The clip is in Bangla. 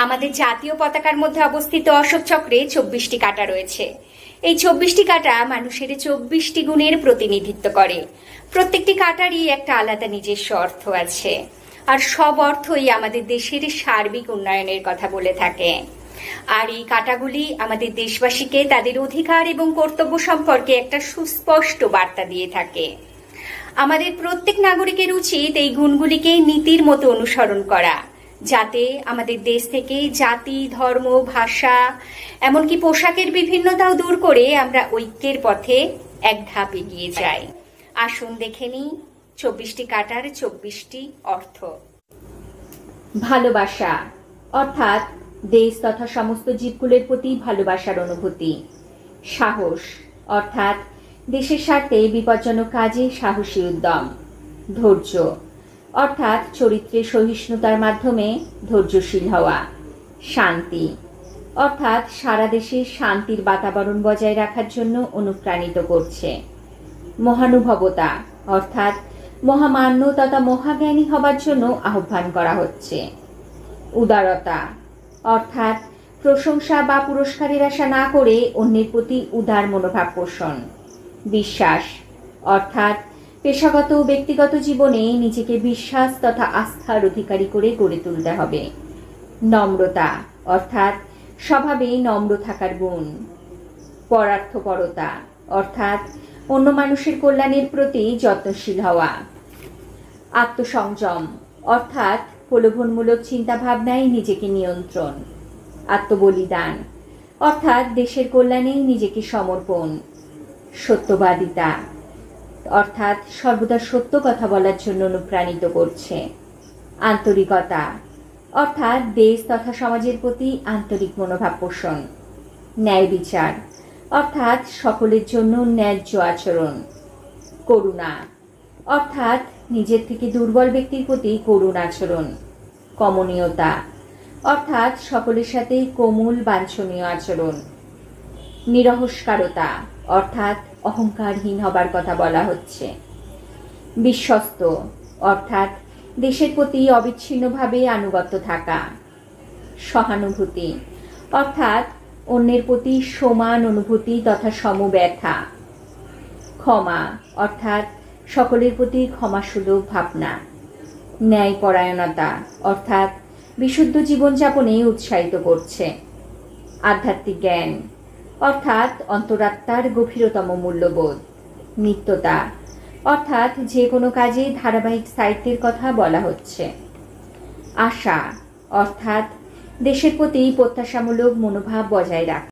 আমাদের জাতীয় পতাকার মধ্যে অবস্থিত অশোক চক্রে 24টি কাঁটা রয়েছে। এই 24টি কাঁটা মানুষের 24টি গুণের প্রতিনিধিত্ব করে। প্রত্যেকটি কাঁটারই একটা আলাদা নিজস্ব অর্থ আছে, আর সব অর্থই আমাদের দেশের সার্বিক উন্নয়নের কথা বলে থাকে। আর এই কাঁটাগুলি আমাদের দেশবাসীকে তাদের অধিকার এবং কর্তব্য সম্পর্কে একটা সুস্পষ্ট বার্তা দিয়ে থাকে। আমাদের প্রত্যেক নাগরিকের উচিত এই গুণগুলিকে নীতির মতো অনুসরণ করা, যাতে আমাদের দেশ থেকে জাতি, ধর্ম, ভাষা, এমনকি পোশাকের বিভিন্নতাও দূর করে আমরা ঐক্যের পথে এক ধাপ এগিয়ে যাই। আসুন দেখে নিই 24টি কাঁটার 24টি অর্থ। ভালোবাসা অর্থাৎ দেশ তথা সমস্ত জীবগুলোর প্রতি ভালোবাসার অনুভূতি। সাহস অর্থাৎ দেশের স্বার্থে বিপজ্জনক কাজে সাহসী উদ্যম। ধৈর্য অর্থাৎ চরিত্রের সহিষ্ণুতার মাধ্যমে ধৈর্যশীল হওয়া। শান্তি অর্থাৎ সারা দেশে শান্তির বাতাবরণ বজায় রাখার জন্য অনুপ্রাণিত করছে। মহানুভবতা অর্থাৎ মহামান্য তথা মহাজ্ঞানী হবার জন্য আহ্বান করা হচ্ছে। উদারতা অর্থাৎ প্রশংসা বা পুরস্কারের আশা না করে অন্যের প্রতি উদার মনোভাব পোষণ। বিশ্বাস অর্থাৎ পেশাগত ও ব্যক্তিগত জীবনে নিজেকে বিশ্বাস তথা আস্থার অধিকারী করে গড়ে তুলতে হবে। নম্রতা অর্থাৎ স্বভাবে নম্র থাকার গুণ। পরার্থপরতা অর্থাৎ অন্য মানুষের কল্যাণের প্রতি যত্নশীল হওয়া। আত্মসংযম অর্থাৎ প্রলোভনমূলক চিন্তাভাবনায় নিজেকে নিয়ন্ত্রণ। আত্মবলিদান অর্থাৎ দেশের কল্যাণেই নিজেকে সমর্পণ। সত্যবাদিতা অর্থাৎ সর্বদা সত্য কথা বলার জন্য অনুপ্রাণিত করছে। আন্তরিকতা অর্থাৎ দেশ তথা সমাজের প্রতি আন্তরিক মনোভাব পোষণ। ন্যায় বিচার অর্থাৎ সকলের জন্য ন্যায্য আচরণ। করুণা অর্থাৎ নিজের থেকে দুর্বল ব্যক্তির প্রতি করুণ আচরণ। কমনীয়তা অর্থাৎ সকলের সাথে কোমল বাঞ্ছনীয় আচরণ। নিরহংকারতা অর্থাৎ অহংকারহীন হবার কথা বলা হচ্ছে। বিশ্বস্ত অর্থাৎ দেশের প্রতি অবিচ্ছিন্নভাবে আনুগত্য থাকা। সহানুভূতি অর্থাৎ অন্যের প্রতি সমান অনুভূতি তথা সমব্যথা। ক্ষমা অর্থাৎ সকলের প্রতি ক্ষমাসুলভ ভাবনা। ন্যায়পরায়ণতা অর্থাৎ বিশুদ্ধ জীবনযাপনে উৎসাহিত করছে। আধ্যাত্মিক জ্ঞান অর্থাৎ অন্তরাত্মার গভীরতম মূল্যবোধ। নিত্যতা অর্থাৎ যে কোনো কাজে ধারাবাহিক স্থায়িত্বের কথা বলা হচ্ছে। আশা অর্থাৎ দেশের প্রতি প্রত্যাশামূলক মনোভাব বজায় রাখা।